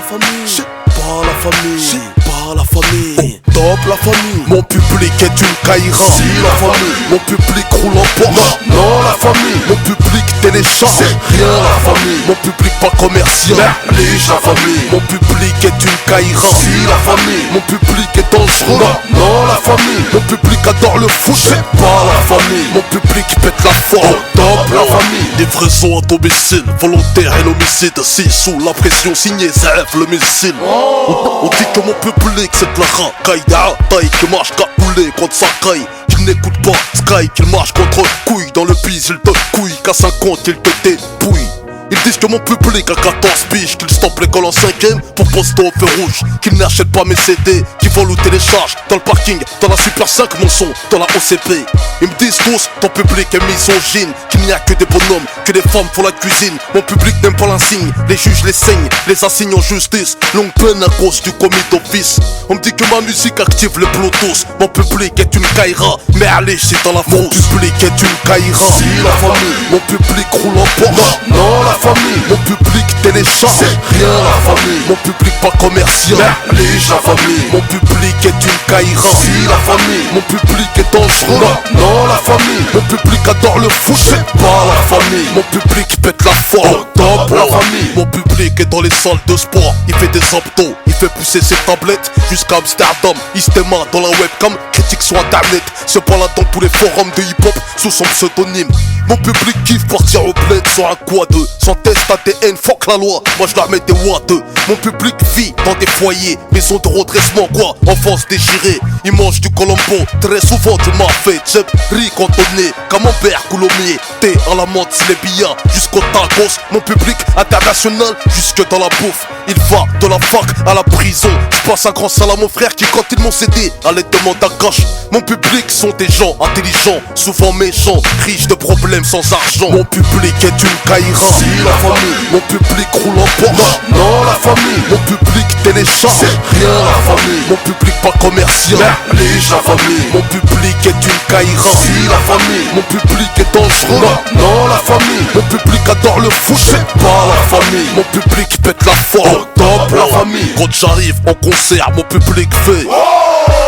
famille. C'est pas la famille. C'est pas la famille. Top la famille. Mon public est une caïra. Si la famille. Mon public roule en Porsche. Non la famille. Mon public télécharge. C'est rien la famille. Mon public pas commercial. Merlige la famille. Mon public est une caïra. Si la famille. Mon public est dangereux. Non la famille. Mon public adore le foot. C'est pas la famille. Mon public pète la forme. Top la famille. Livraison à domicile. Volontaire et l'homicide. Si sous la pression signé Zef le missile. On dit que mon public c'est de la racaille. Taille qui marche capoulé contre sa caille. Qu'il n'écoute pas Sky, qu'il marche contre couille. Dans le bise il te couille, qu'à 50 il te dépouille. Ils disent que mon public a 14 piges, qu'ils stoppent l'école en 5ème pour poster au feu rouge, qu'ils n'achètent pas mes CD, qu'ils volent ou téléchargent dans le parking, dans la Super 5 mon son, dans la OCP. Ils me disent tous, ton public est misogyne, qu'il n'y a que des bonhommes, que des femmes font la cuisine. Mon public n'aime pas l'insigne, les juges les saignent, les assignent en justice. Longue peine à cause du commis d'office. On me dit que ma musique active le Bluetooth. Mon public est une caïra, mais allez c'est dans la frousse. Mon public est une caïra. Si la famille, mon public roule en Porsche. Non la famille, mon public télécharge. C'est rien la famille, mon public pas commercial. Merlige la famille, mon public est une caïra. Si la famille, mon public est dangereux. Non la famille, mon public adore le foot. C'est pas la famille, mon public pète la forme. Top la famille, mon public est dans les salles de sport. Il fait des abdos, il fait pousser ses tablettes jusqu'à Amsterdam. Il se démarre dans la webcam, critique sur internet. Se balade dans tous les forums de hip-hop sous son pseudonyme. Mon public kiffe partir au bled sur un quad, sans test ADN, fuck la loi, moi je la mets des watts. Mon public vit dans des foyers, maison de redressement quoi, enfance déchirée. Il mange du colombo, très souvent du mafé. Tchep, riz cantonné, camembert, coulommier. Thé à la menthe, les billards, jusqu'au tacos. Mon public international, jusque dans la bouffe. Il va de la fac à la prison. Je passe un grand sale à mon frère qui quand ils m'ont cédé allait demander à cash. Mon public sont des gens intelligents, souvent méchants, riches de problèmes sans argent. Mon public est une caïra. Si la famille, mon public roule en Porsche. Non la famille, mon public télécharge. C'est rien la famille, mon public pas commercial. Merlige la famille, mon public est une caïra. Si la famille, mon public est dangereux. Non la famille, mon public adore le foot. C'est pas la famille, mon public pète la forme. Top la famille, quand j'arrive en concert, mon public fait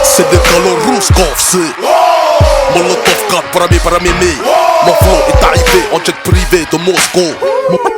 c'est des calors rousses qu'on fait. Molotov 4 para mémé. Mon flow est arrivé en jet privé de Moscou.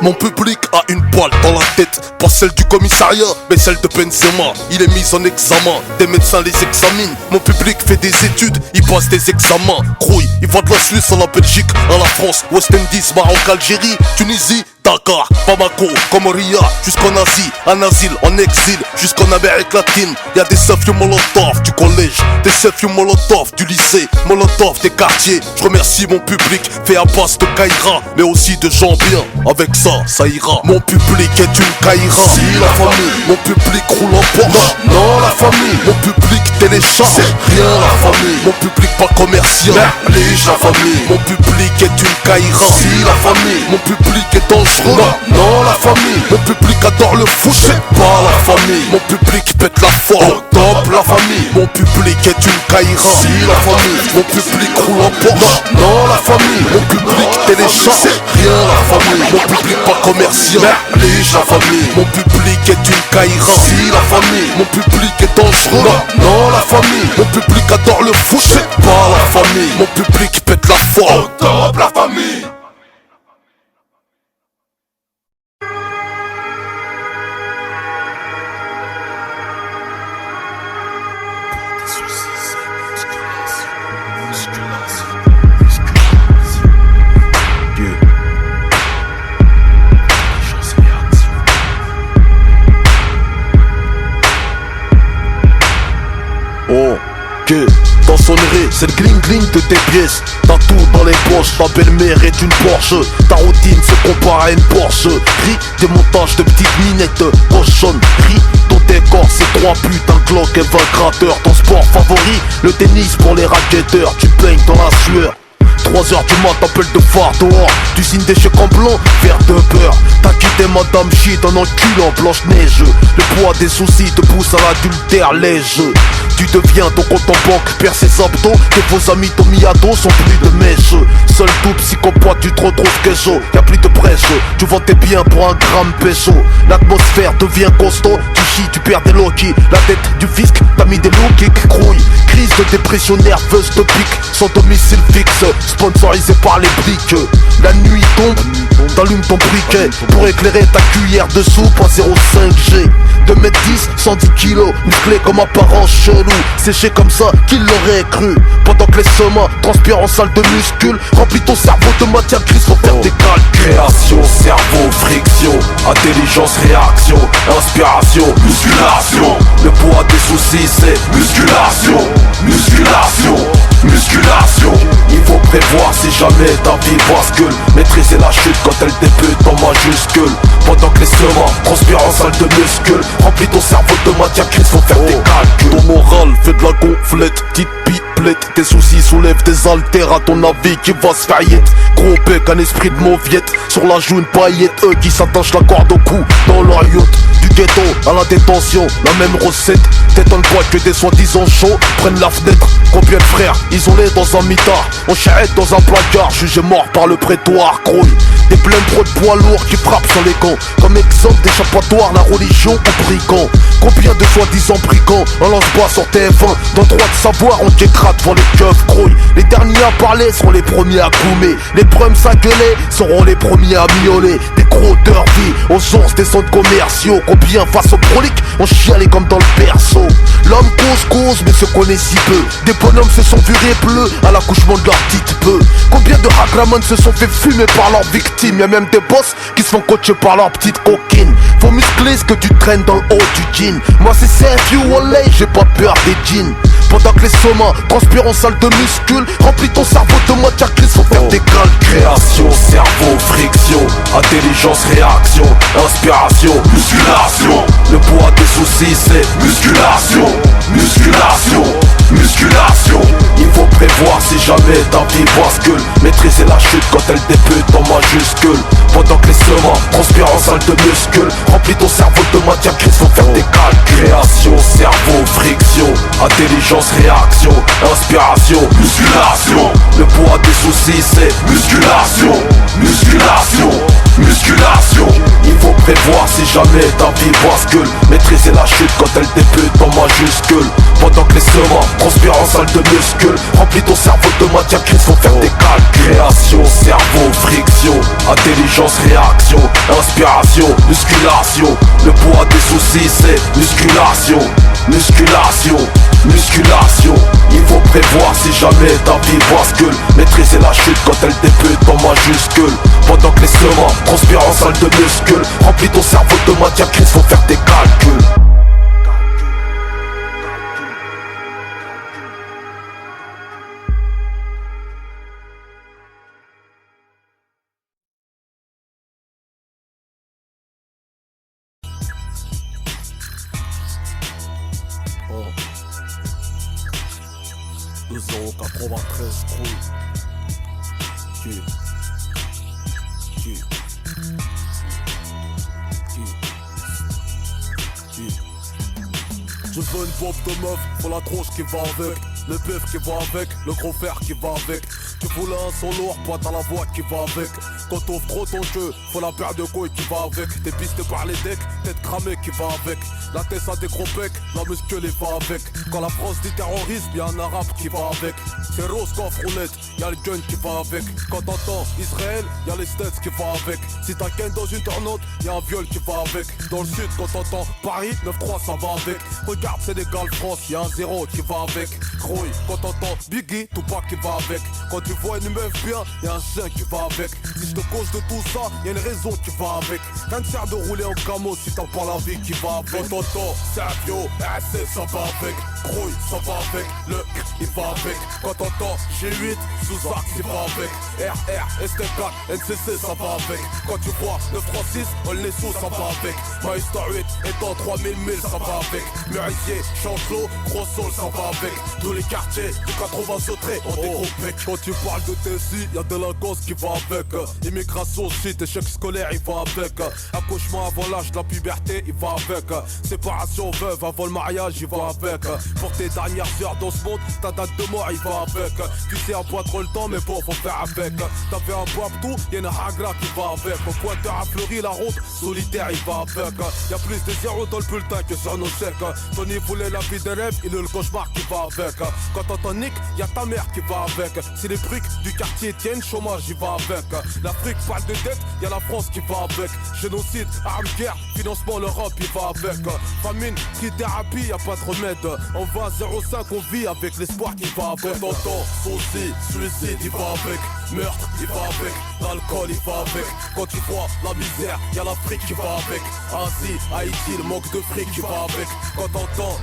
Mon public a une balle dans la tête, pas celle du commissariat, mais celle de Benzema. Il est mis en examen, des médecins les examinent. Mon public fait des études, il passe des examens. Crouille, il va de la Suisse à la Belgique, à la France, West Indies, Maroc, Algérie, Tunisie, Dakar, Bamako, Comoria, jusqu'en Asie, en asile, en exil, jusqu'en Amérique latine. Y'a des selfies Molotov du collège, des selfies Molotov du lycée, Molotov des quartiers. Je remercie mon public, fait à base de caïra, mais aussi de gens bien. Avec ça ira. Mon public est une caïra. Si la famille, mon public roule en Porsche. Non la famille, mon public télécharge. C'est rien la famille, mon public pas commercial. Merlige la famille, mon public est une caïra. Si la famille, mon public est dangereux. Non la famille, mon public adore le foot. C'est pas la famille, mon public pète la forme. Top la famille, mon public est une caïra. Si la famille, mon public roule en Porsche. Non la famille, mon public télécharge. C'est rien la famille, mon public pas commercial. Merlige la famille, mon public est une caïra. Si la famille, mon public est dangereux. Non la famille, mon public adore le foot. C'est pas la famille, mon public pète la forme. Top la famille. Dans sonnerie, c'est le gling de tes pièces. T'as tout dans les poches, ta belle-mère est une Porsche. Ta routine se compare à une Porsche. Ris des montages de petites minettes cochonnes. Ris ton décor, c'est 3 putains Glock et 20 crateurs. Ton sport favori, le tennis pour les racketteurs. Tu baignes dans la sueur. 3h du mat, t'appelles de phare dehors. Tu signes des chèques en blanc, verre de beurre. T'as quitté madame shit en enculant Blanche-Neige. Le poids des soucis te pousse à l'adultère léger. tu deviens ton compte en banque perd ses abdos. Tes faux amis t'ont mis à dos sont plus de mèche. Seul tout psychopathe tu te retrouves queso. Y'a plus de brèche, tu vends tes biens pour un gramme peso. L'atmosphère devient costaud, tu chies, tu perds des loquis. La tête du fisc, t'as mis des loups qui crouillent. Crise de dépression nerveuse te pique, sans domicile fixe, sponsorisé par les briques. La nuit tombe, t'allumes ton briquet pour éclairer ta cuillère de soupe en 0,5G. 2m10, 110 kilos, musclé comme apparence chelou. Séché comme ça, qui l'aurait cru. Pendant que les semins transpirent en salle de muscule, remplis ton cerveau de matière grise pour faire des calculs. Création, cerveau, friction, intelligence, réaction, inspiration, musculation. Le poids des soucis c'est musculation, musculation, musculation. Il faut prévoir si jamais ta vie bascule. Maîtriser la chute quand elle débute en majuscule. Pendant que les semins transpirent en salle de muscule, remplis ton cerveau de matière grise, faut faire des calculs. Ton moral fait de la gonflette, petite pipelette. Tes soucis soulèvent des haltères à ton avis qui va se faillite. Gros bec, un esprit de mauviette, sur la joue une paillette. Eux qui s'attachent la corde au cou dans leur yacht. Du ghetto à la détention, la même recette. T'étonnes pas que des soi-disant chauds prennent la fenêtre. Combien de frères isolés dans un mitard, on charrette dans un placard, jugé mort par le prétoire. Grouille, des pleins bros de poids lourds qui frappent sur les camps. Comme exemple d'échappatoire, la religion ou brigand. Combien de soi-disant brigands, un lance-bas sur TF1. Dans droit de savoir, on t'écrase devant les keufs grouilles. Les derniers à parler seront les premiers à goumer. Les prums à gueuler seront les premiers à miauler. Des gros derby aux ours des centres commerciaux. Combien face aux proliques, on chialait comme dans le berceau. L'homme cause mais se connaît si peu. Des bonhommes se sont virés bleus à l'accouchement de leur petite peu. Combien de ragramans se sont fait fumer par leurs victimes. Y'a même des boss qui se font coacher par leur petite coquine. Faut muscler ce que tu traînes dans le haut du jean. Moi c'est Saint you Wallet, j'ai pas peur des jeans. Pendant que les sommas transpirent en salle de muscule, remplis ton cerveau de matière grise, faut faire des calculs. Création, cerveau, friction, intelligence, réaction, inspiration, musculation. Le poids des soucis c'est musculation, musculation, musculation. Il faut prévoir si jamais ta vie bascule. Maîtriser la chute quand elle débute en majuscule. Pendant que les semins transpirent en salle de muscule, remplis ton cerveau de matière grise, faut faire des calculs. Création, cerveau, friction, intelligence, réaction, inspiration, musculation. Le poids des soucis c'est musculation, musculation, musculation. Il faut prévoir si jamais ta vie bascule. Maîtriser la chute quand elle débute en majuscule. Pendant que les semins transpirent en salle de muscule, remplis ton cerveau de matière grise, faut faire des calculs. Création, cerveau, friction, intelligence, réaction, inspiration, musculation. Le poids des soucis c'est musculation, musculation, musculation. Il faut prévoir si jamais ta vie bascule. Maîtriser la chute quand elle débute en majuscule. Pendant que les semins transpirent en salle de muscule, remplis ton cerveau de matière grise, faut faire des calculs. Oh. 2,93 gros. Je veux une bombe de meuf, faut la tronche qui va avec, le bœuf qui va avec, le gros fer qui va avec. Tu voulais un son lourd, pointe à la voix qui va avec. Quand t'ouvres trop ton jeu, faut la paire de couilles qui va avec. T'es pisté par les decks, tête cramée qui va avec. La tête a des gros becs, la musculée va avec. Quand la France dit terrorisme, y'a un arabe qui va avec. C'est rose coffre roulette, y'a le gun qui va avec. Quand t'entends Israël, y'a les States qui va avec. Si t'as ken dans une tornade, y'a un viol qui va avec. Dans le sud, quand t'entends Paris, 9-3 ça va avec. Regarde Sénégal, France, y'a un 0 qui va avec. Grouille, quand t'entends Biggie, Tupac qui va avec. Quand tu vois une meuf bien, y'a un chien qui va avec. Si je te cause de tout ça, y'a une raison qui va avec. Rien ne sert de rouler en camo si t'as pas la vie qui va avec. Quand t'entends Sergio, RC ça va avec. Grouille, ça va avec. Le il va avec. Quand t'entends G8, Sous-Arc il va avec. RR, ST4, NCC ça va avec. Quand tu vois 936, Olnesso ça va avec. Maestar 8 étant 3000 ça va avec. Murisier, Chancelot, Gros Sol ça va avec. Tous les quartiers du 80 sautrés ont des gros pecs. Quand tu parles de Tessie, y'a de la gosse qui va avec. Immigration, shit, échec scolaire, il va avec. Accouchement avant l'âge de la puberté, il va avec. Séparation veuve avant le mariage, il va avec. Pour tes dernières heures dans ce monde, ta date de mort, il va avec. Tu sais à pas trop le temps, mais bon, faut faire avec. T'as fait un bois-tout, y'en a Hagra qui va avec. Au pointeur à Fleury, la route, solitaire, il va avec. Y'a plus de zéros dans le bulletin que sur nos chèques. Tony voulait la vie des rêves, il est le cauchemar qui va avec. Quand t'entends Nick, y'a ta mère qui va avec. Si les briques du quartier tiennent, chômage, il va avec. L'Afrique parle de dette, y'a la France qui va avec. Génocide, armes, guerre, financement, l'Europe, il va avec. Famine, trithérapie, y'a pas de remède. En 20-05, on vit avec l'espoir qui va avec. T'entends, souci, suicide, il va avec. Meurtre, il va avec. L'alcool, il va avec. Quand tu vois la misère, y'a l'Afrique qui va avec. Asie, Haïti, le manque de fric qui va avec. Quand t'entends,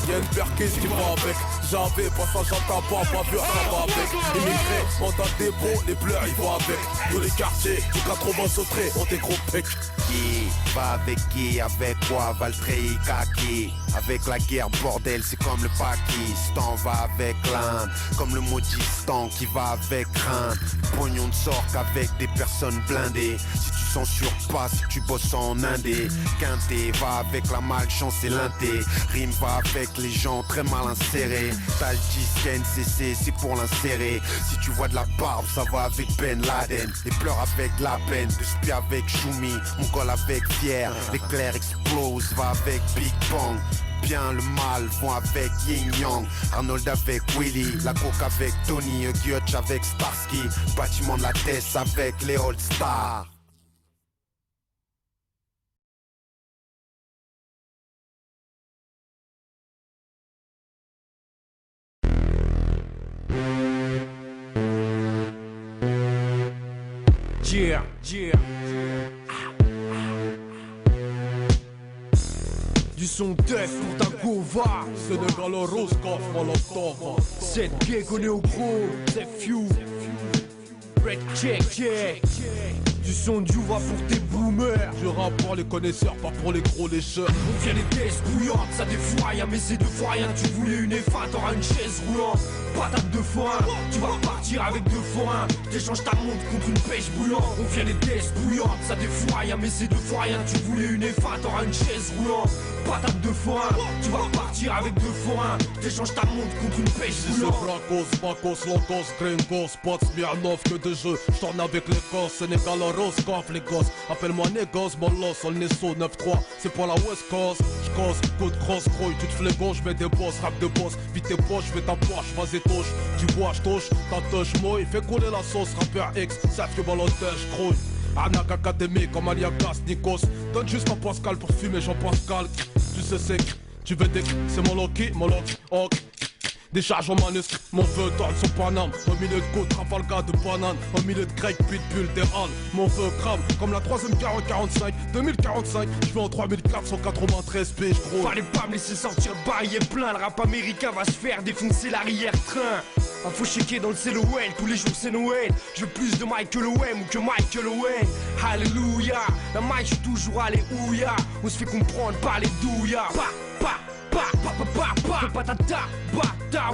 y'a une perquise qui va avec. J'avais passage à tabac, bavure, ça va avec. Immigrés, mandat de dépôt, les pleurs, ils vont avec. Tous les quartiers, du 80 sauterés, ont des gros pecs. Qui va avec qui, avec quoi, Valtteri, Kaki. Avec la guerre, bordel, c'est comme le Pakistan va avec l'Inde. Comme le maudistan qui va avec crainte. Pognon ne sort qu'avec des personnes blindées. Si tu censures pas, si tu bosses en indé. Quinté va avec la malchance et l'inté. Rime va avec les gens très mal insérés. T'as le disque NCC, c'est pour l'insérer. Si tu vois de la barbe, ça va avec Ben Laden. Les pleurs avec la peine, de spi avec Choumi. Mon col avec Pierre, l'éclair explose, va avec Big Bang. Bien le mal vont avec Yin Yang. Arnold avec Willy, la coke avec Tony, Hutch avec Starsky. Bâtiment de la Tess avec les All Stars. Yeah, yeah. Du son def pour ta gova. Sénégal au Roscoff, Molotov. Cette gay qu'on est au gros. C'est few. Red check, check. Du son du va pour tes boomers. Je rappe pour les connaisseurs, pas pour les gros lécheurs. On vient les tests bouillantes, ça défoue rien, mais c'est deux fois rien. Tu voulais une F1, t'auras une chaise roulante. Patate de forain, tu vas repartir avec deux forains. T'échanges ta montre contre une pêche bouillante. On vient les tests bouillantes, ça défoue rien, mais c'est deux fois rien. Tu voulais une F1, t'auras une chaise roulante. Patate de forain, tu vas repartir avec deux forains. T'échanges ta montre contre une pêche C'est bouillante. Bracos, Bacos, Locos, Gringos, Spots, Smirnov, que de jeux. J'tourne avec l'Écosse, Sénégal au Roscoff, les gosses. Appelle-moi Négos, Molos, on est sous 9-3. C'est pour la West Coast. J'cose, coup de cross, grouille, tu te flégon, j'mets des boss, rap de boss. Vite tes poches, j'fais ta poche, vas-y touche. Tu vois, j'touche, ta touche, moi, il fait couler la sauce. Rappeur X, savent que balotage, grouille. Anak Académie comme Aliagas, Nikos. Donne juste un Pascal pour fumer, Jean-Pascal. Tu sais c'est tu veux des c'est mon Loki, ok. Décharge en manuscrit, mon feu torle son Paname. Au milieu de côte, Trafalgar de banane. Au milieu de grec, pitbull, des halles. Mon feu crame, comme la 3ème 40-45 2045, je vais en 3493 piges gros. Fallait pas me laisser sortir le barillet plein. Le rap américain va se faire défoncer l'arrière-train. Faut checker dans le CLON, tous les jours c'est Noël. Je veux plus de Michael Owen ou que Michael Owen. Alléluia, la mic je suis toujours alléluia. On se fait comprendre par les douillards. Fais pas ta bâtard,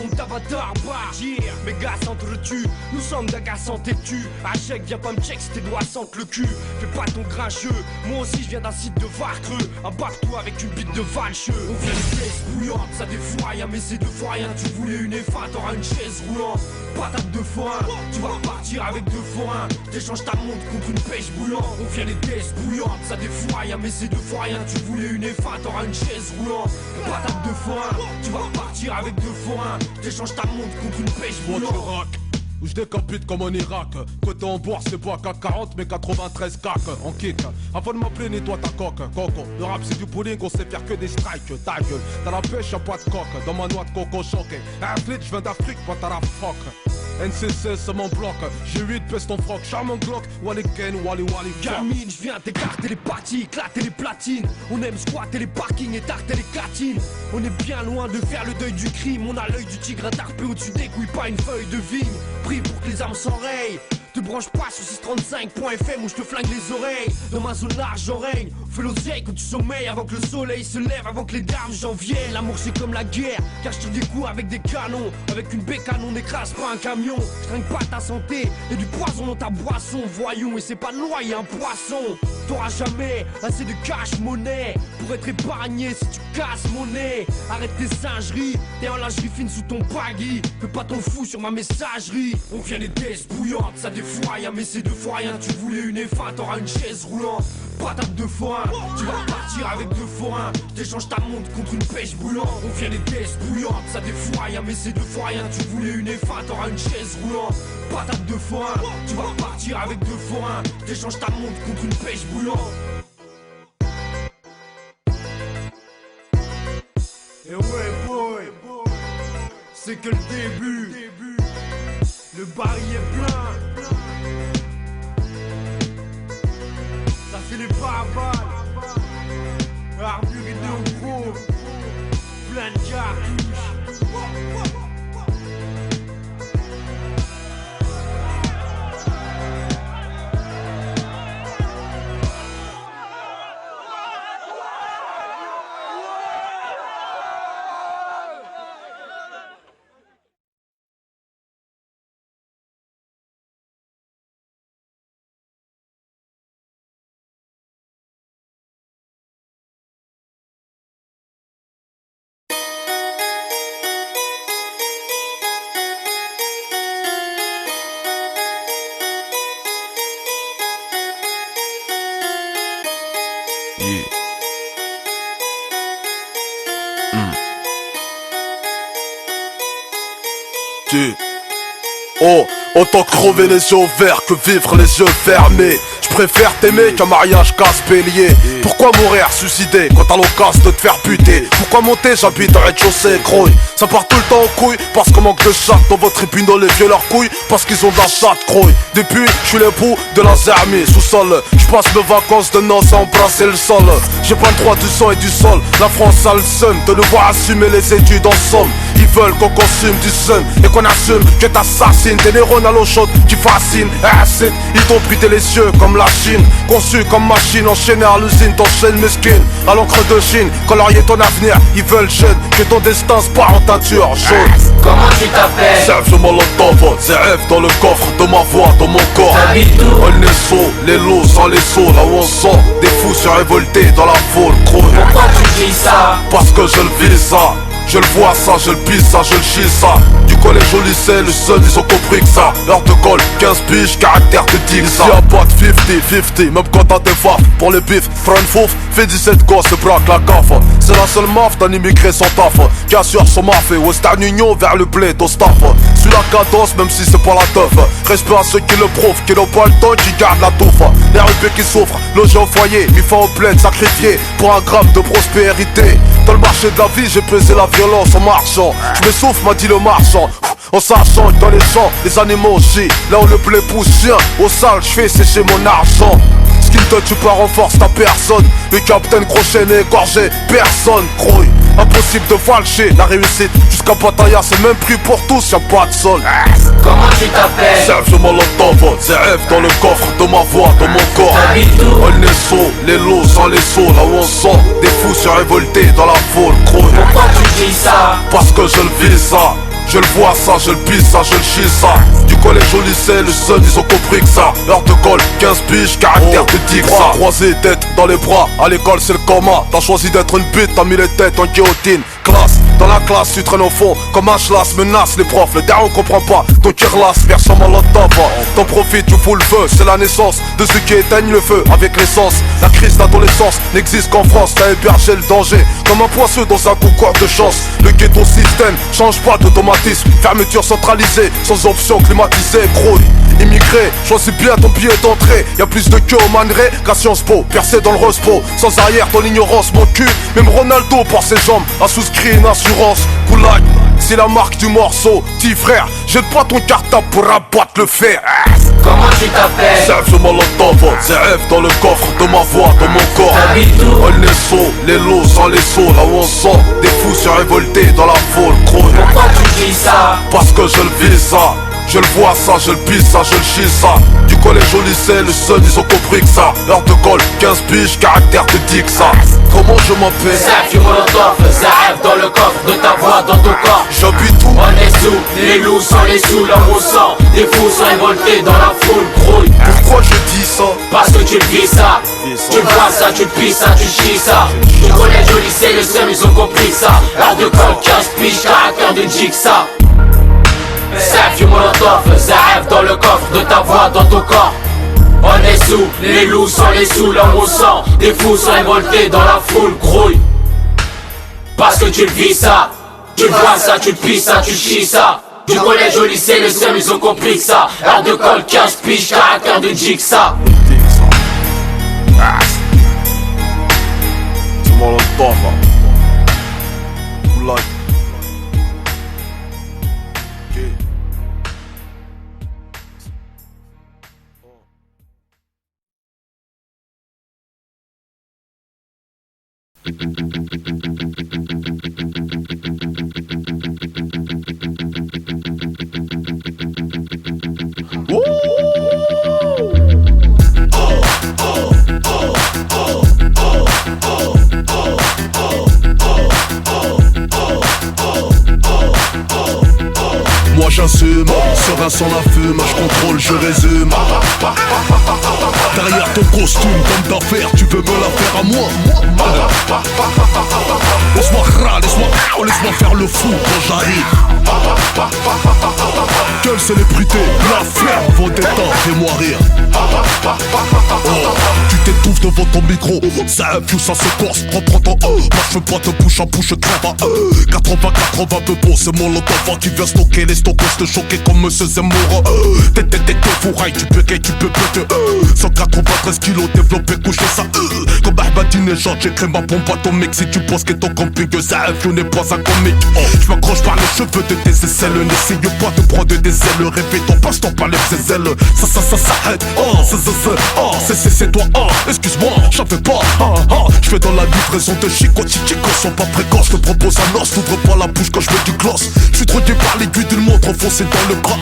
on t'avatar, yeah. Mes gars s'entretuent, nous sommes d'un gars sans têtu. Achèque, viens pas me check si tes doigts sentent le cul. Fais pas ton grincheux, moi aussi je viens d'un site de Varcreux. Abarque-toi avec une bite de valcheux. On vient des pièces bouillantes, ça défoue rien, mais c'est deux fois rien. Tu voulais une F1, t'auras une chaise roulante. Patate de forain, tu vas repartir avec deux forains. T'échanges ta montre contre une pêche bouillante. On vient des tests bouillantes, ça défoue rien, mais c'est deux fois rien. Tu voulais une F1, t'auras une chaise roulante. Patate de forain, tu vas repartir avec deux forains. T'échanges ta montre contre une pêche bouillante. Où je décapite comme en Irak. Côté en bourse c'est pas CAC 40 mais 93 cac en kick. Avant de m'appeler nettoie ta coque, coco. Le rap c'est du bowling, on sait faire que des strikes. Ta gueule, dans la pêche y'a pas de coque. Dans ma noix de coco choqué. Athlète, je viens d'Afrique, pas ta la froc. NCC c'est mon bloc, j'ai 8 peste en froc, charmant Glock, Wally Ken, Wally Gamine, je viens t'écarter les parties, éclater les platines. On aime squatter les parkings et tarter les catines. On est bien loin de faire le deuil du crime. On a l'œil du tigre tarpé au-dessus des couilles, pas une feuille de vigne. Pris pour que les armes s'enrayent. Te branche pas sur 635.fm où je te flingue les oreilles. Dans ma zone large j'en règne. Fais l'oseille quand tu sommeilles avant que le soleil se lève, avant que les dames j'en viennent. L'amour c'est comme la guerre, car je tire des coups avec des canons. Avec une bécane on n'écrase pas un camion. Je trinque pas ta santé, y'a du poison dans ta boisson. Voyons, et c'est pas de loi, y'a un poisson. T'auras jamais assez de cash monnaie pour être épargné si tu casses mon nez. Arrête tes singeries, t'es en lingerie fine sous ton baggy. Fais pas ton fou sur ma messagerie. On vient les tests bouillantes, ça défouraille, mais c'est deux fois rien. Tu voulais une F1, t'auras une chaise roulante. Patate de forain, tu vas repartir avec deux forains. J'échange ta montre contre une pêche bouillante. On vient les tests bouillantes, ça défouraille, mais c'est deux fois rien. Tu voulais une F1, t'auras une chaise roulante. Patate de forain, tu vas repartir avec deux forains. J'échange ta montre contre une pêche bouillante. Et ouais boy, c'est que le début. Le baril est plein. Ça c'est les barbares. Armure et deux gros. Plein de cartouches. Oh, autant crever les yeux ouverts que vivre les yeux fermés. Je préfère t'aimer qu'un mariage casse-bélier. Pourquoi mourir suicidé quand t'as l'occasion de te faire buter? Pourquoi monter, j'habite au rez-de-chaussée, croille. Ça part tout le temps en couille parce qu'on manque de chatte dans votre tribunal, les vieux leurs couilles parce qu'ils ont de la chatte, croille. Depuis, je suis l'époux de la zermie sous-sol. Je passe mes vacances de noces à embrasser le sol. J'ai pas le droit du sang et du sol. La France a le seum de nous voir assumer les études en somme. Ils veulent qu'on consume du seum et qu'on assume que t'assassines des neurones à l'eau chaude qui fascinent. Acide, ils t'ont brûlé les yeux comme la Chine. Conçu comme machine, enchaînée à l'usine, t'enchaînes mesquine. À l'encre de Chine, colorier ton avenir. Ils veulent jeune, que ton destin se part en teinture jaune. Comment tu t'appelles? Serge Molotov, ZF dans le coffre de ma voix, dans mon corps. T'habites où? On est saut, les lots sans les sauts, là où on sent des fous surrévoltés dans la foule, croix. Pourquoi tu dis ça? Parce que je le vis ça. Je le vois ça, je le pisse ça, je le chie ça. Du collège au lycée, le seul, ils ont compris que ça. L'heure de colle, 15 piges, caractère de tigre. Ici y'a pas de 50-50, même quand t'as des faffes. Pour les bifs, prends une fouf, fais 17 gosses, se braque la gaffe. C'est la seule maf d'un immigré sans taf qui assure son maf et Western Union vers le blé au staff. Suis la cadence, même si c'est pas la teuf. Respect à ceux qui le prouvent, qui n'ont pas le temps, qui gardent la touffe. Les RUP qui souffrent, logés au foyer, mis fin au plaid, sacrifiés pour un gramme de prospérité. Dans le marché de la vie, j'ai pesé la violence en marchant. Je m'essouffle, m'a dit le marchand. En sachant que dans les champs, les animaux chient. Là où le blé pousse chien, au sale, je fais sécher mon argent. Ce qui ne te tue pas renforce ta personne. Le capitaine Crochet n'est égorgé, personne grouille. Impossible de falcher la réussite. Jusqu'à Pattaya, c'est même prix pour tous, y'a pas de sol. Comment tu t'appelles? Serge Molotov, ZF dans le coffre de ma voix, dans mon corps. T'habites où? On est saut, les lots sans les sauts, là où on sent des fous surrévoltés dans la foule, croix. Pourquoi tu dis ça? Parce que je le vis ça. Je le vois ça, je le pisse ça, je le chie ça. Du collège au lycée, le seul, ils ont compris que ça. Heure de colle, 15 piges, caractère de tigre ça. Croisé, tête dans les bras, à l'école c'est le coma. T'as choisi d'être une pute, t'as mis les têtes en guillotine. Classe, dans la classe tu traînes au fond. Comme un chlasse, menace les profs, le derrière on comprend pas. Donc il relasse, version Molotov. T'en profites, tu fous le feu, c'est la naissance de ceux qui éteignent le feu avec l'essence. La crise d'adolescence n'existe qu'en France, t'as hébergé le danger. Comme un poisseux dans un concours de chance. Le ghetto système change pas d'automatisme. Fermeture centralisée, sans option climatisée, gros. Immigré, choisis bien ton billet d'entrée. Y'a plus de queue au manerai qu'à Sciences Po. Percé dans le Rospo, sans arrière ton ignorance, mon cul. Même Ronaldo par ses jambes a souscrit une assurance. Goulag, c'est la marque du morceau. Petit frère, jette pas ton cartable pour abattre le fer. Comment tu t'appelles? Serge Molotov, ZF dans le coffre de ma voix, dans mon corps. T'habites où? On est saut, les lots sans les sauts, là où on sent des fous surrévoltés dans la foule, croix. Pourquoi tu dis ça? Parce que je le vis ça. Je le vois ça, je le pisse ça, je le chie ça. Du collège au lycée, le seul ils ont compris que ça. Heure de colle, 15 piges, caractère te dit que ça. Comment je m'appelle? Zaf, molotov, Zaf dans le coffre de ta voix, dans ton corps. J'habite où? On est sous, les loups sont les sous, l'homme au sang. Des fous sont révoltés dans la foule, grouille. Pourquoi je dis ça? Parce que tu le vis ça. Tu le vois ça, tu le pisses ça, tu chies ça. Du collège au lycée, le seul ils ont compris ça. Heure de colle, 15 piges, caractère de jigsaw. Zaf, molotov, Zaf dans le coffre de ta voix, dans ton corps. On est sous, les loups sont les sous, l'homme au sang. Des fous sont révoltés dans la foule, grouille. Parce que tu le vis ça. Tu le vois ça, tu le pisses ça, tu chies ça. Du collège au lycée, le seul ils ont compris que ça. Heure de colle, 15 piges, caractère de jigsaw. C'est Molotov. Like. Moi j'assume, serein sans la fume, je contrôle, je résume. Derrière ton costume, comme d'affaires, tu veux me la faire à moi. Laisse-moi laisse-moi faire le fou quand j'arrive. Quelle célébrité, la ferme, vos détentes, fais-moi rire. Oh, tu t'étouffes devant ton micro, ça infuse, ça se corse, reprends ton moi je veux pas te bouche à bouche, crève à 80 peu beau, c'est mon lot d'enfant qui vient stocker les stockos, te choquer comme Monsieur Zemmour. T'es fourraille, tu peux péter 193 kilos développé, couché ça comme Ahmadinejad, j'écris ma pompe atomique. Si tu penses que ton camping ça n'est pas un comique. Je m'accroche par les cheveux de tes aisselles, n'essaye pas de prendre des ailes, répétons passe-toi par les ailes. Ça s'arrête, c'est toi, excuse-moi, j'en fais pas, je fais dans la livraison de Chico, sont pas précoces, je te propose un os, t'ouvres pas la bouche quand je mets du gloss. Je suis drogué par l'aiguille d'une montre enfoncée dans le bras,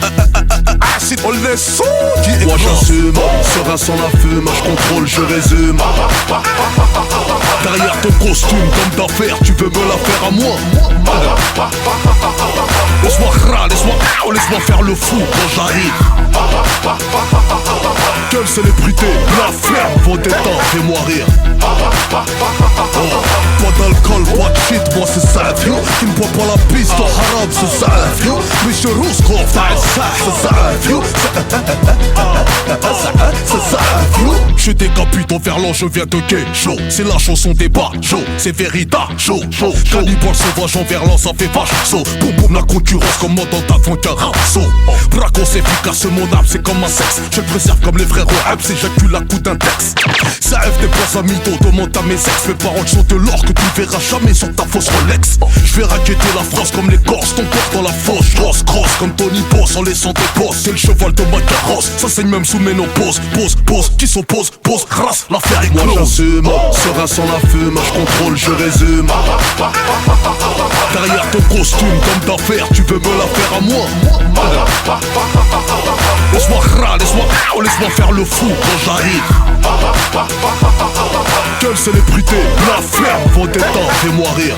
acide, on les sent. Moi j'assume, serein sans la fume, je contrôle, je résume. Derrière ton costume, comme d'affaires, tu veux me la faire à moi. Laisse-moi faire le fou quand j'arrive. Quelle célébrité, la ferme, vos détentes, fais-moi rire. Pas d'alcool, pas de shit, moi c'est ça, vieux. Qui ne boit pas la piste, au haram, c'est ça, vieux. Mais je Rouskov, c'est ça, vieux. C'est ça, vieux. Je décapite en verlan, je viens de gay, chaud. C'est la chanson des bas, chaud. C'est Vérita, chaud. Cannibale sauvage en verlan, ça fait vache, saut. Boum boum, la concurrence commande avant qu'un saut. Bracos efficace, mon âme, c'est comme un sexe. Je préserve comme les frères au Habs, j'éjacule à coup d'index. Ça F des places à mytho, demande à mes ex. Mes paroles sont de l'or que tu verras jamais sur ta fausse Rolex. Je vais raqueter la France comme les Corses, ton corps dans la fosse. Grosse comme Tony Boss en laissant des bosses. C'est le cheval de ma carrosse, ça saigne même sous ménopause. Pose, qui s'oppose, race, l'affaire est close. Moi j'assume, serein sans la fume, je contrôle, je résume. Derrière ton costume, comme d'affaires, tu veux me la faire à moi. Laisse-moi faire le fou quand j'arrive. Quelle célébrité, la ferme, vos détentes, fais-moi rire.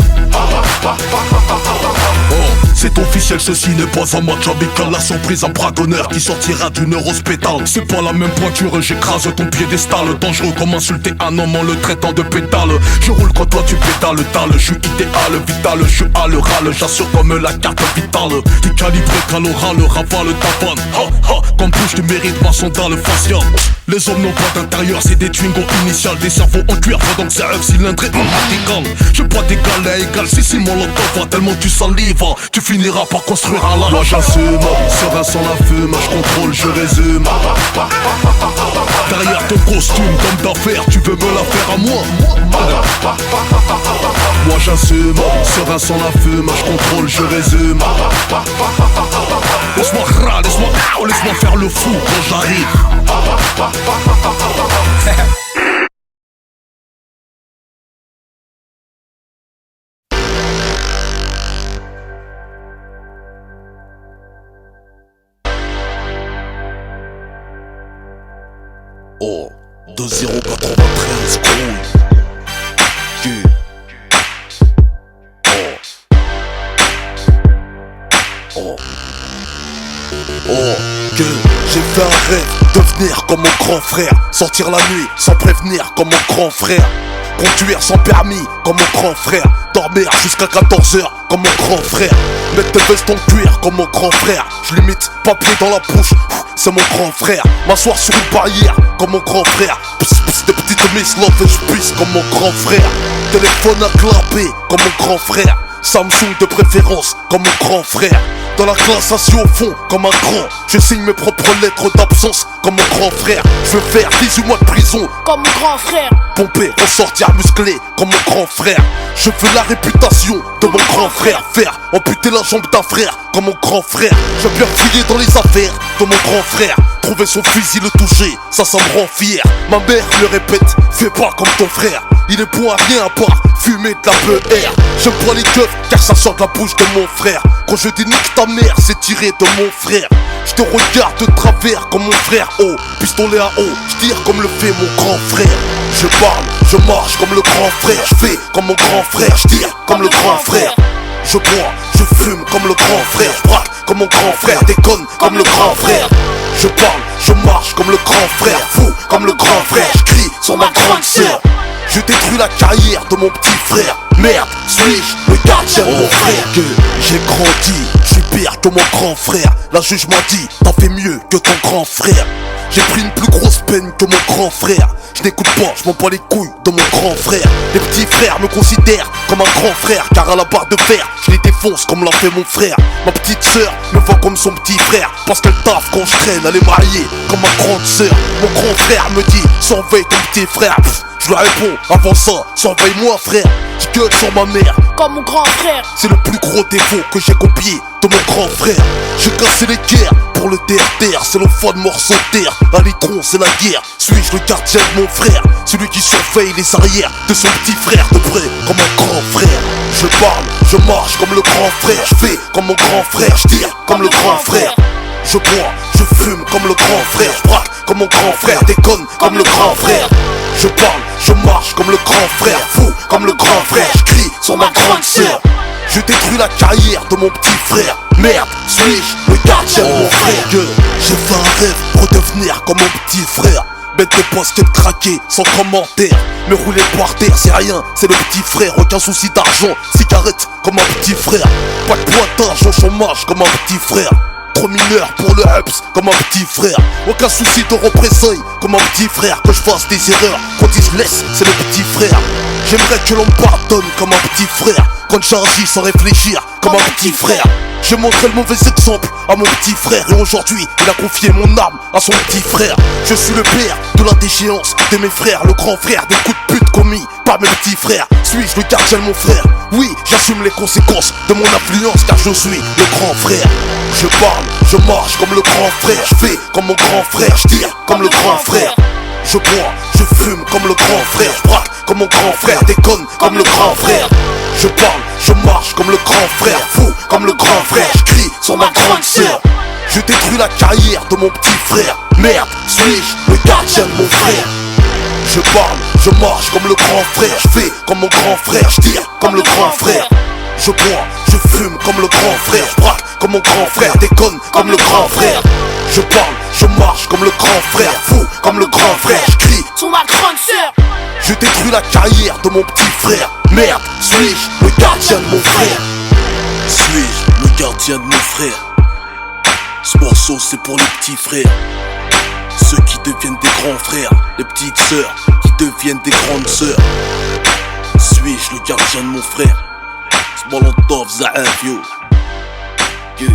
Oh, c'est officiel, ceci n'est pas un match amical. La surprise, un bras d'honneur qui sortira d'une hospitale. C'est pas la même pointure, j'écrase ton piédestal. Dangereux comme insulter un homme en le traitant de pétale. Je roule quand toi tu pétales, je suis idéal, vital, je suis à l'oral, j'assure comme la carte vitale. T'es calibré qu'à l'oral, ravale ta panne. Comme touche tu mérites ma sandale faciale. Les hommes n'ont pas d'intérieur, c'est des Twingo initiales. Des cerveaux en cuir, pendant que c'est un cylindré radical. Je pas d'égal à égal, si mon lot va tellement tu salives. Tu finiras par construire un lave. Moi j'assume, serein sans la fume, je contrôle, je résume. Derrière ton costume, comme d'affaires, tu veux me la faire à moi. Moi j'assume, serein sans la fume, je contrôle, je résume. Laisse-moi faire le fou quand j'arrive. Oh, 2093, couille. Oh, que j'ai fait un rêve, devenir comme mon grand frère. Sortir la nuit sans prévenir comme mon grand frère. Conduire sans permis comme mon grand frère. Dormir jusqu'à 14h comme mon grand frère. Mettre des vestes en cuir comme mon grand frère. Je limite papier dans la bouche, c'est mon grand frère. M'asseoir sur une barrière comme mon grand frère. Pss, pss, des petites miss love et je pisse comme mon grand frère. Téléphone à clapper comme mon grand frère. Samsung de préférence comme mon grand frère. Dans la classe assis au fond comme un grand. Je signe mes propres lettres d'absence comme mon grand frère. Je veux faire 18 mois de prison comme mon grand frère. Pomper, ressortir musclé comme mon grand frère. Je veux la réputation de mon grand frère. Faire amputer la jambe d'un frère comme mon grand frère. Je veux bien fouiller dans les affaires de mon grand frère. Trouver son fusil, le toucher, ça me rend fier. Ma mère me répète, fais pas comme ton frère. Il est bon à rien à part fumer de la PR. J'aime pas les keufs car ça sort de la bouche de mon frère. Quand je dis nique ta mère, c'est tiré de mon frère. Je te regarde de travers comme mon frère. Oh, pistolet à eau, je tire comme le fait mon grand frère. Je parle, je marche comme le grand frère. Je fais comme mon grand frère, je tire comme le grand frère. Je bois, je fume comme le grand frère. Je braque comme mon grand frère, déconne comme le grand frère. Je parle, je marche comme le grand frère. Fou comme le grand frère, je crie sur ma grande sœur. Je détruis la carrière de mon petit frère. Merde, suis-je le gardien de mon frère? Que j'ai grandi, je suis pire que mon grand frère. La juge m'a dit, t'en fais mieux que ton grand frère. J'ai pris une plus grosse peine que mon grand frère. Je n'écoute pas, je m'en bats les couilles de mon grand frère. Les petits frères me considèrent comme un grand frère, car à la barre de fer, je les défonce comme l'a fait mon frère. Ma petite sœur me voit comme son petit frère, parce qu'elle taffe quand je traîne, elle est mariée comme ma grande sœur. Mon grand frère me dit, surveille ton petit frère. Pff, je lui réponds, avant ça, surveille-moi frère. Je gueule sur ma mère comme mon grand frère. C'est le plus gros défaut que j'ai copié de mon grand frère. J'ai cassé les guerres pour le terre-terre. C'est l'enfant de morceau de terre. À l'étron, c'est la guerre. Suis-je le gardien de mon frère? Celui qui surveille les arrières de son petit frère de près comme un grand frère. Je parle, je marche comme le grand frère. Je fais comme mon grand frère. Je tire comme le grand frère. Je bois, je fume comme le grand frère. Je braque comme mon grand frère. Déconne comme le grand frère. Je parle, je marche comme le grand frère. Fou comme le grand frère. Je crie sur ma grande sœur. Je détruis la carrière de mon petit frère. Merde, suis-je le gardien de mon frère? Que j'ai fait un rêve pour devenir comme mon petit frère. Bête de posket craqué, sans commentaire. Me rouler par terre, c'est rien, c'est le petit frère. Aucun souci d'argent, cigarette comme un petit frère. Pas de pointage au chômage comme un petit frère. Trop mineur pour le hups comme un petit frère. Aucun souci de représailles comme un petit frère. Que je fasse des erreurs, quand il se laisse, c'est le petit frère. J'aimerais que l'on me pardonne comme un petit frère. Quand j'agis sans réfléchir comme un petit frère. J'ai montré le mauvais exemple à mon petit frère. Et aujourd'hui il a confié mon âme à son petit frère. Je suis le père de la déchéance de mes frères. Le grand frère des coups de pute commis par mes petits frères. Suis-je le gardien de mon frère? Oui, j'assume les conséquences de mon influence, car je suis le grand frère. Je parle, je marche comme le grand frère. Je fais comme mon grand frère, je tire comme le grand frère. Je bois, je fume comme le grand frère. Je braque comme mon grand frère, déconne comme le grand frère. Je parle, je marche comme le grand frère. Fou comme le grand frère, je crie sur ma grande sœur. Je détruis la carrière de mon petit frère. Merde, suis-je le gardien de mon frère? Je parle, je marche comme le grand frère. Je fais comme mon grand frère, je tire comme le grand frère. Je bois, je fume comme le grand frère. Je braque comme mon grand frère, déconne comme le grand frère. Je parle, je marche comme le grand frère. Fou comme le grand frère, je crie sur ma grande sœur. Je détruis la carrière de mon petit frère. Merde, suis-je le gardien de mon frère? Suis-je le gardien de mon frère? Ce morceau c'est pour les petits frères, ceux qui deviennent des grands frères, les petites sœurs qui deviennent des grandes sœurs. Suis-je le gardien de mon frère? Molotov Zaaf yo. Yeah.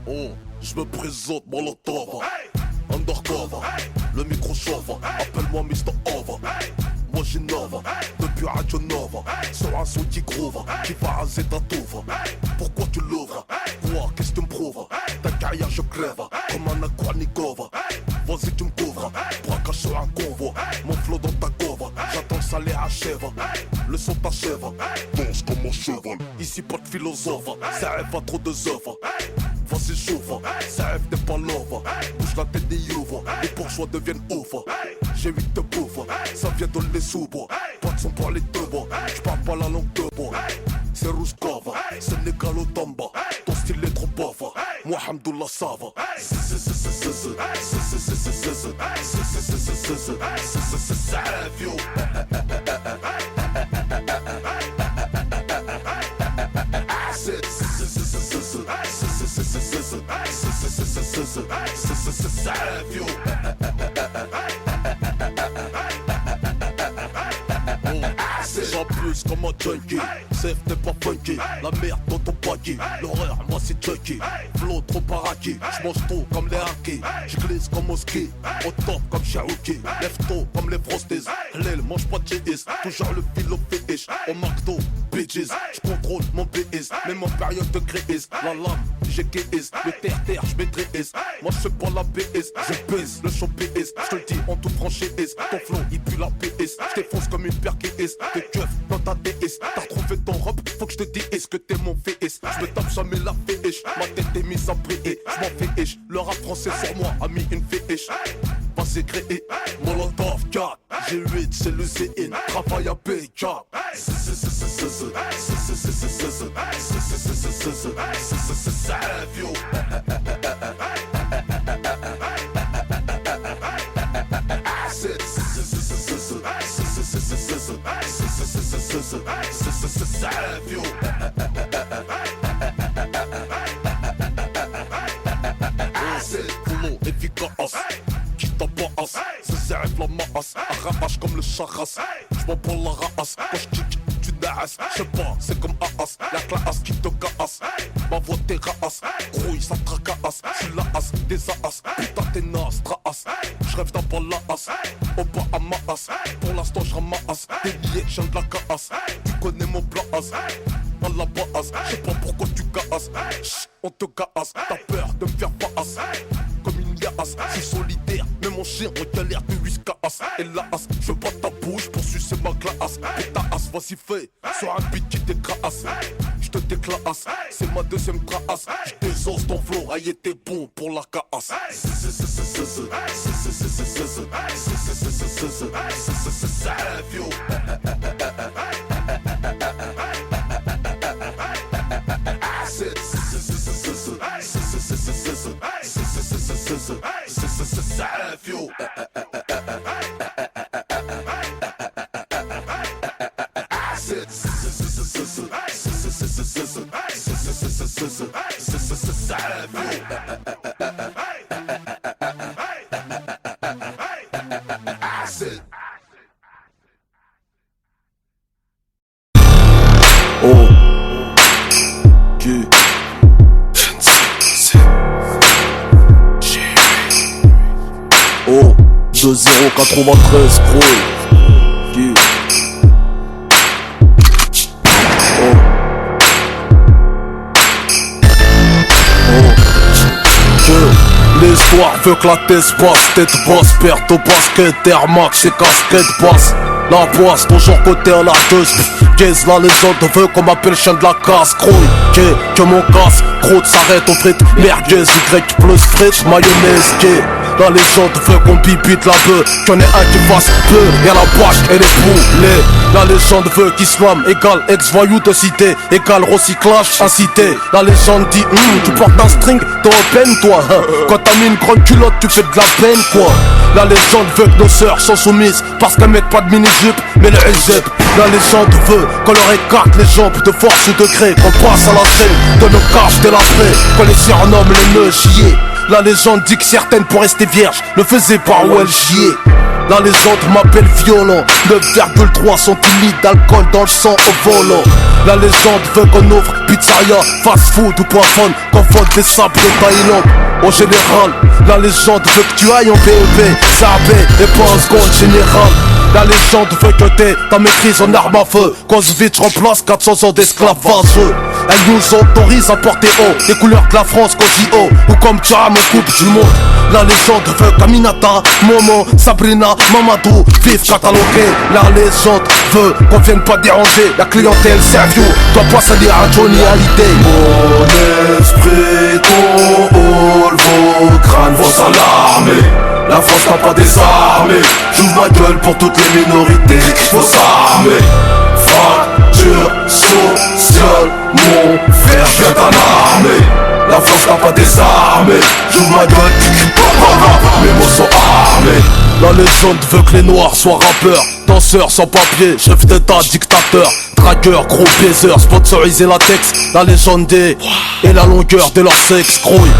Oh, je me présente Molotov, undercover, le micro chauffe, appelle-moi Mr. Over. Moi j'innove, depuis Radio Nova, sur un son qui groove, qui va raser ta touve. Pourquoi tu l'ouvres? Quoi, qu'est-ce que tu me prouves? Ta carrière je crève, comme un Akwarnikova. Vas-y tu me couvres, braquage sur un convoi, mon flow dans ta cove. ici pas de philosophe. Ça rêve pas trop de œuvres. Vas-y chauffe, ça rêve n'est pas love. Bouge la tête des youves, les bourgeois deviennent ouf. J'ai 8 de bouffe, ça vient de les sous-bois. Pas de son par les deux bois, j'parle pas la langue de bois. C'est Rouskova, c'est Négalo Tamba. Ton style est trop bava, moi Hamdoullah ça va. Ça rêve yo. J'en plus comme un junkie, safe n'est pas funky. La merde dans ton paquet, l'horreur moi c'est Chucky. Flow trop baraki, j'mange tôt comme les hackers. J'glisse comme au ski, au top comme Cherokee. Lève tôt comme les frosties, Hlel mange pas de GS. Toujours le fil au fétiche, au McDo, bitches. J'contrôle mon BS, même en période de crise. La lame, j'ai KS, le terre-terre j'maîtrise. Moi j'fais pas la BS, je baisse le show PS. J'te le dis en toute franchise, ton flow il pue la PS. J't'effonce comme une paire KS, tes keufs dans ta DS. T'as retrouvé ton robe, faut que j'te dise que t'es mon VS. J'me tape jamais la féiche, ma tête est mise à briller. J'm'en féiche, le rap français sur moi a mis une féiche. Passé créé, Molotov 4, G8 c'est le CN, travail à PK. Ça rêve yo. Ça rêve yo. Boulot efficace, qui t'abasse, ça rêve la masse, arrache comme le charras. J'm'en prends la race, quand j'kick, tu naasses. J'sais pas, c'est comme Aas, la classe qui te casse. Ma voix t'es raas, grouille ça tracasse. J'suis la as, des as, putain t'es naze, traas. J'rêve d'un bal la as, au bas à ma as. Pour l'instant j'ramasse, des billets, j'aime de la casse. Tu connais mon place, pas la base. J'sais pas pourquoi tu casses, chut, on te casse. T'as peur de me faire face, comme une liasse. J'suis solitaire, mais mon chien en galère de whiskas. Et la as, j'veux pas ta bouche pour sucer ma glace. Et ta as, vas-y fais, sur un beat qui t'écrase. J'te déclasse, c'est ma deuxième trace. J'désosse ton flow, aïe t'es bon pour la casse. Ça rêve yo. Ça rêve yo. Oh, Dieu. Oh, 2-0-93, gros. Dieu. L'histoire veut que la tête passe, tête basse, perte au basket, Air Max et casquette basse. La boisse, toujours côté à la teuse. Gaze, la légende veut qu'on m'appelle chien de la casse. Grouille, que mon casse, croûte s'arrête aux frites. Merguez, Y plus frites, mayonnaise, la légende veut qu'on bibite la bœuf, qu'il y en ait un qui fasse peu, y'a la bâche et les poulets. La légende veut qu'islam égale ex-voyou de cité, égale recyclage incité. La légende dit, tu portes un string, t'es en peine toi, hein. Quand t'as mis une grande culotte, tu fais de la peine quoi. La légende veut que nos sœurs sont soumises, parce qu'elles mettent pas de mini-jupe, mais le hijab. La légende veut qu'on leur écarte les jambes de force ou de gré, qu'on passe à la scène de nos caches délastrées, qu'on les surnomme les nœuds chiés. La légende dit que certaines pour rester vierges le faisaient par où elles chiaient. La légende m'appelle violent, 9,3 centilitres d'alcool dans le sang au volant. La légende veut qu'on ouvre pizzeria, fast food ou poisson, qu'on vole des sables de Thaïlande. En général, la légende veut que tu ailles en PEP, Sabé et pas en seconde générale. La légende veut que t'aies ta maîtrise en arme à feu, qu'Auschwitz remplace 400 ans d'esclavage. Elle nous autorise à porter haut les couleurs de la France qu'au JO ou comme Cham en Coupe du Monde. La légende veut Kaminata, Momo, Sabrina, Mamadou, vive catalogué. La légende veut qu'on vienne pas déranger la clientèle sérieux, doit pas salir à Johnny Hallyday. Mon esprit, ton hall, vos crânes, vos alarmés. La France n'a pas désarmé. J'ouvre ma gueule pour toutes les minorités qu'il faut s'armer. Fracture sociale, mon frère vient en armée. La France n'a pas désarmé. J'ouvre ma gueule, mes mots sont armés. La légende veut que les noirs soient rappeurs, danseurs sans papier, chef d'état, dictateur, dragueur, gros baiser, sponsorisé latex. La légende est et la longueur de leur sexe grouille.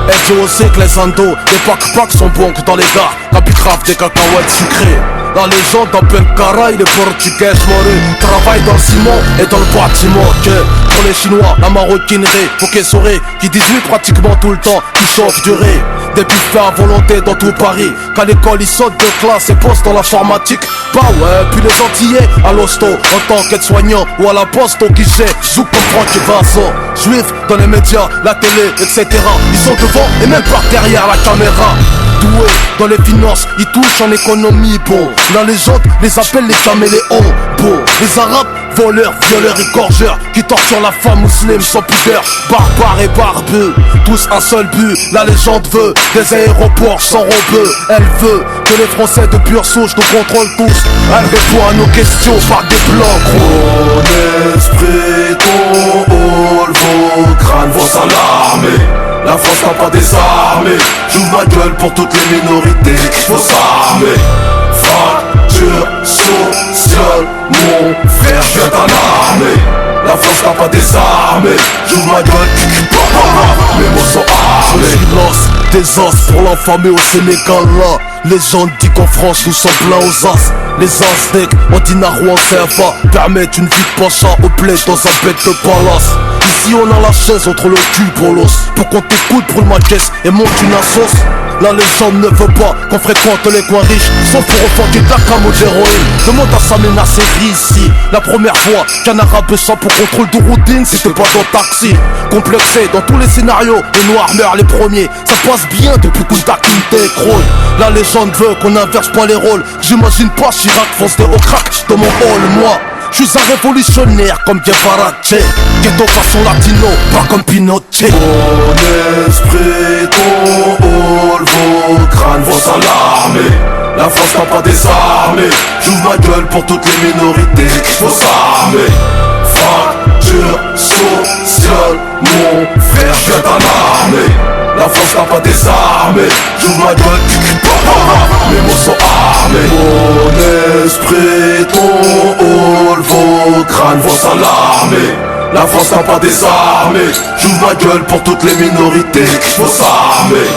Elle dit aussi que les indos, les pack-packs sont bons que dans les gares, la grave des cacahuètes sucrées. La légende appelle Caraï, les portugais morus travaillent dans le ciment et dans le bâtiment. Que pour les chinois, la maroquinerie, faut qu'ils sauraient, qui 18 pratiquement tout le temps, qui chauffent du riz. Des buffets à volonté dans tout Paris. Qu'à l'école ils sautent de classe et postent dans l'informatique. Bah ouais, puis les Antillais à l'hosto, en tant qu'aide-soignant ou à la poste au guichet. Zouk comme Franck et Vincent. Juifs dans les médias, la télé, etc. Ils sont devant et même par derrière la caméra. Doués dans les finances, ils touchent en économie. Bon, la légende les appelle les caméléons. Bon, les arabes, voleurs, violeurs et gorgeurs qui torturent la femme musulmane sans pudeur. Barbares et barbeux, tous un seul but. La légende veut des aéroports sans robeux. Elle veut que les Français de pure souche nous contrôlent tous. Elle répond à nos questions par des blancs gros. Mon esprit, ton hall, vos crânes, vos alarmés. La France n'a pas désarmé. J'ouvre ma gueule pour toutes les minorités qu'il faut s'armer. Fracture sociale, mon frère vient en armée. La France n'a pas désarmé. J'ouvre ma gueule, mes mots sont armés. Je lance des os pour l'infamé au Sénégal là. Les gens disent qu'en France nous sommes pleins aux as. Les Aztèques, en dinar ou en CFA permettent une vie de pacha au bled dans un bête de palace. Ici on a la chaise entre le cul pour l'os. Pour qu'on t'écoute, brûle ma caisse et monte une sauce. La légende ne veut pas qu'on fréquente les coins riches, sauf pour refoquer de la cam ou d'héroïne. Demande à Samina Seri ici. La première fois qu'un arabe sans pour contrôle de routine, c'était pas dans taxi. Complexé dans tous les scénarios, les noirs meurent les premiers. Ça passe bien depuis Kunta Kinte écroule. La légende veut qu'on inverse pas les rôles. J'imagine pas Chirac foncer au crack dans mon hall, moi. Je suis un révolutionnaire comme Guevarache. Ghetto façon latino, pas comme Pinochet. Mon esprit, ton hall, vos crânes, vos alarmés. La France n'a pas désarmé. J'ouvre ma gueule pour toutes les minorités qu'il faut s'armer. Fracture sociale, mon frère vient en armée. La France n'a pas désarmé. J'ouvre ma gueule, mes mots sont armés. Mon esprit, ton hall, vos crânes, vos alarmés. La France n'a pas désarmé. J'ouvre ma gueule pour toutes les minorités qu'il faut s'armer.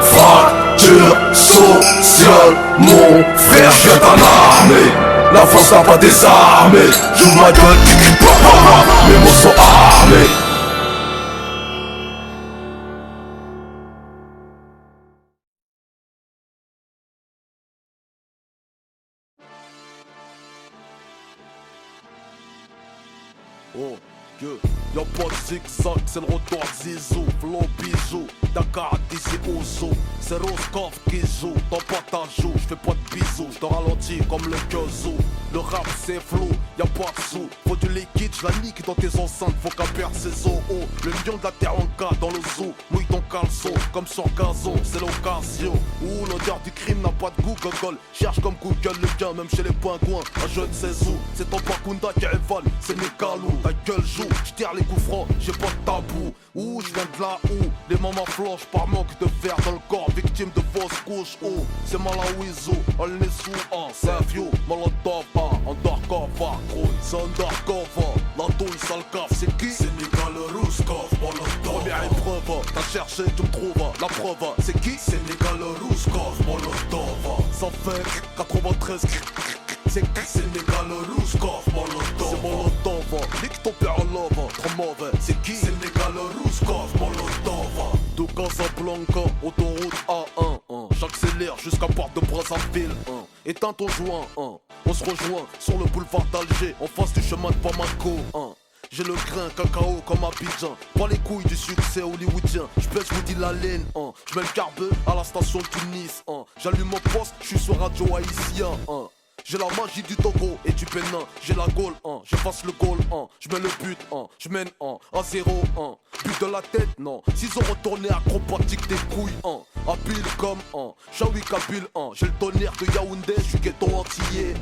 Fracture sociale, mon frère vient en armée. La France n'a pas désarmé. J'ouvre ma gueule, mes mots sont armés. Oh, y'a pas de zigzag, c'est le retour de Zizou, flow bijou, Dakar d'ici Ouzou, c'est Roscoff qui joue, dans pas ta joue, j'fais pas de bisous, j'te ralentis comme le Kazoo. Le rap c'est flou, y'a pas de sous, faut du liquide, j'la nique dans tes enceintes, faut qu'à perdre ses os. Oh, le lion de la terre en cas dans le zoo, mouille ton caleçon, comme sur gazon, c'est l'occasion. Ouh, l'odeur du crime n'a pas de goût, gogol, cherche comme Google le gain, même chez les pingouins, un je ne sais où, c'est ton Bakunda qui rivale, c'est mes calous, ta gueule joue, j'tire les coups francs, j'ai pas de tabou. Ouh, j'viens de là où les mamans flanchent par manque de fer dans le corps, victime de fausses couches. Oh, c'est Malawizo, on est sous un, c'est un vieux, Molotov, undercover, gros, c'est undercover. La douille, sale caf, c'est qui? C'est Nicolas Rouskov, Molotov. Première épreuve, t'as cherché, tu me trouves, la preuve, c'est qui? C'est Nicolas Rouskov, Molotov. Ça fait 93. C'est qui? C'est Nicolas Rouskov, Molotov. C'est Molotov, nique ton père en love, trop mauvais. C'est qui? C'est Nicolas Rouskov, Molotov. De Casablanca, autoroute A1, j'accélère jusqu'à Porte de Brazzaville, éteins ton joint, on se rejoint sur le boulevard d'Alger, en face du chemin de Bamako, j'ai le grain cacao comme Abidjan. Prends les couilles du succès hollywoodien. J'pèse Woody Lalen, j'mets le carbe à la station Tunis, j'allume mon poste, j'suis sur radio haïtien, J'ai la magie du Togo et du Bénin. J'ai la Gaule, je passe le goal, j'mets le but, j'mène, à 0, but de la tête, non. S'ils ont retourné acrobatique des couilles, habile comme, Shawi Kabyle, j'ai le tonnerre de Yaoundé, j'suis ghetto antillais,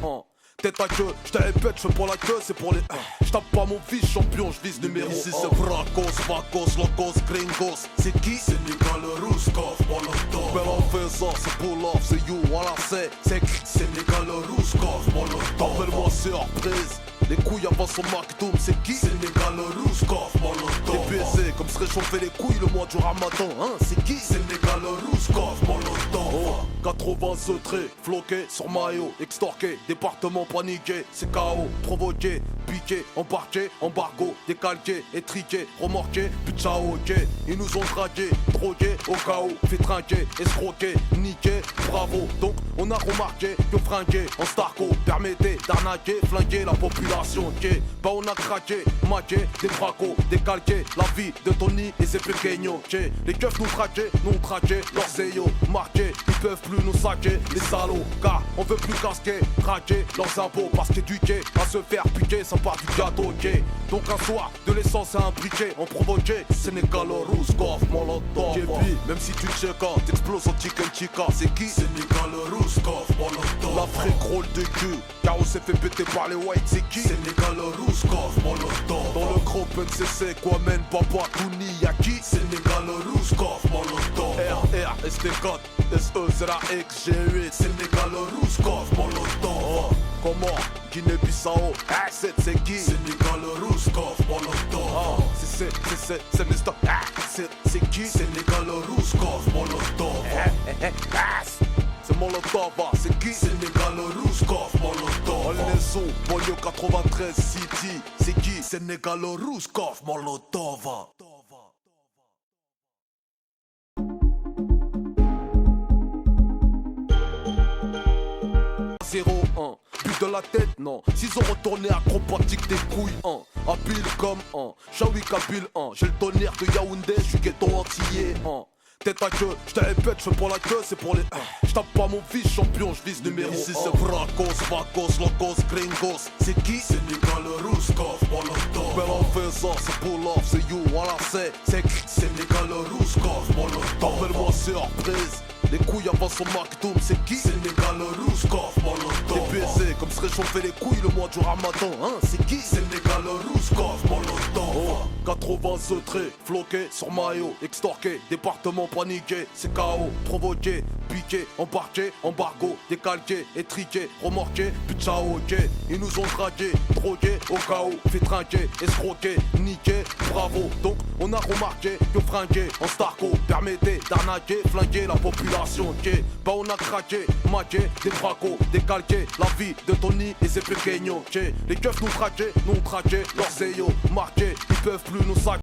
Tête à queue, j'te répète, j'fais pour la queue, c'est pour les. J'tape pas mon fils champion, j'vise numéro 1. Ici c'est Bracos, Vacos, Locos, Gringos. C'est qui? C'est Sénégal, Rouskov, Molotov. Ben en faisant, c'est pull off, c'est you, voilà c'est qui? Sénégal, Rouskov, Molotov. Appelle-moi surprise. Les couilles avant son McDoom, c'est qui? Sénégal, Rouskov, Molotov. Les baisers, comme se réchauffer les couilles le mois du Ramadan, c'est qui? Sénégal, Rouskov, Molotov. 80 traits, floqués sur maillot, extorqué, département paniqué, c'est KO, provoqué, piqué, embarqué, embargo, décalqué, étriqué, remorqué, puis ciao, ok. Ils nous ont dragué, drogué, au KO, fait trinquer, escroqué, niqué, bravo. Donc on a remarqué que fringuer en starco permettait d'arnaquer, flinguer la population, ok. Bah on a craqué, maqué, des bracos, décalqué, la vie de Tony et ses pequeños, ok. Les keufs nous traquaient, nous on traquait, leurs zéos, marqués, ils peuvent plus nous saquer, les salauds, car on veut plus casquer, craquer leurs impôts, parce qu'éduquer à se faire piquer, ça part du gâteau, ok. Donc un soir, de l'essence à un briquet, on provoquait, Sénégal, Rouskov, Molotov. JP, même si tu check out, t'exploses en chicken chica, c'est qui? Sénégal, Rouskov, Molotov. L'Afrique rôle de cul, car on s'est fait péter par les whites, c'est qui? Sénégal, Rouskov, Molotov. Dans le groupe NCC, Kwame, Papa, Touni, y'a qui? Sénégal, Rouskov, Molotov. RR, ST4, SE, ZRX, G8, Sénégal, Rouskov, Molotov. Comment? Guinée-Bissau, c'est qui? Sénégal, Rouskov, Molotov. C'est Mr. C'est qui? Sénégal, Rouskov, Molotov. C'est Molotov, c'est qui? Sénégal, Rouskov, Molotov. Olnezo, Bolio 93 City, c'est qui? Sénégal, Rouskov, Molotov. 0-1, but de la tête, non. S'ils ont retourné acrobatique des couilles, habile comme, Shawi Kabyle, j'ai le tonnerre de Yaoundé, j'suis ghetto antillais, Tête à queue, j'te répète, j'fais pour la queue, c'est pour les. J'tape pas mon fils champion, j'vise numéro 1. Ici c'est Bracos, Vacos, Locos, Gringos. C'est qui? Sénégal, Rouskov, Molotov. Ben en faisant, c'est pull off, c'est you, voilà c'est qui? Sénégal, Rouskov, Molotov. Appelle-moi surprise. Les couilles avant son McDoom, c'est qui? Sénégal, Rouskov, Molotov. Les baisers, comme se réchauffer les couilles le mois du Ramadan, c'est qui? Sénégal, Rouskov, Molotov. 80 traits, floqués sur maillot, extorqué, département paniqué, c'est KO, provoqué, piqué, embarqué, embargo, décalqué, étriqué, remorqué, puis ciao, ok. Ils nous ont dragué, drogué, au KO, fait trinquer, escroqué, niqué, bravo. Donc on a remarqué que fringuer en starco permettait d'arnaquer, flinguer la population, ok. Bah on a craqué, maqué, des bracos, décalqué, la vie de Tony et ses pequeños, ok. Les keufs nous traquaient, nous on traquait, leurs zéos, marqués, ils peuvent plus nous saquer.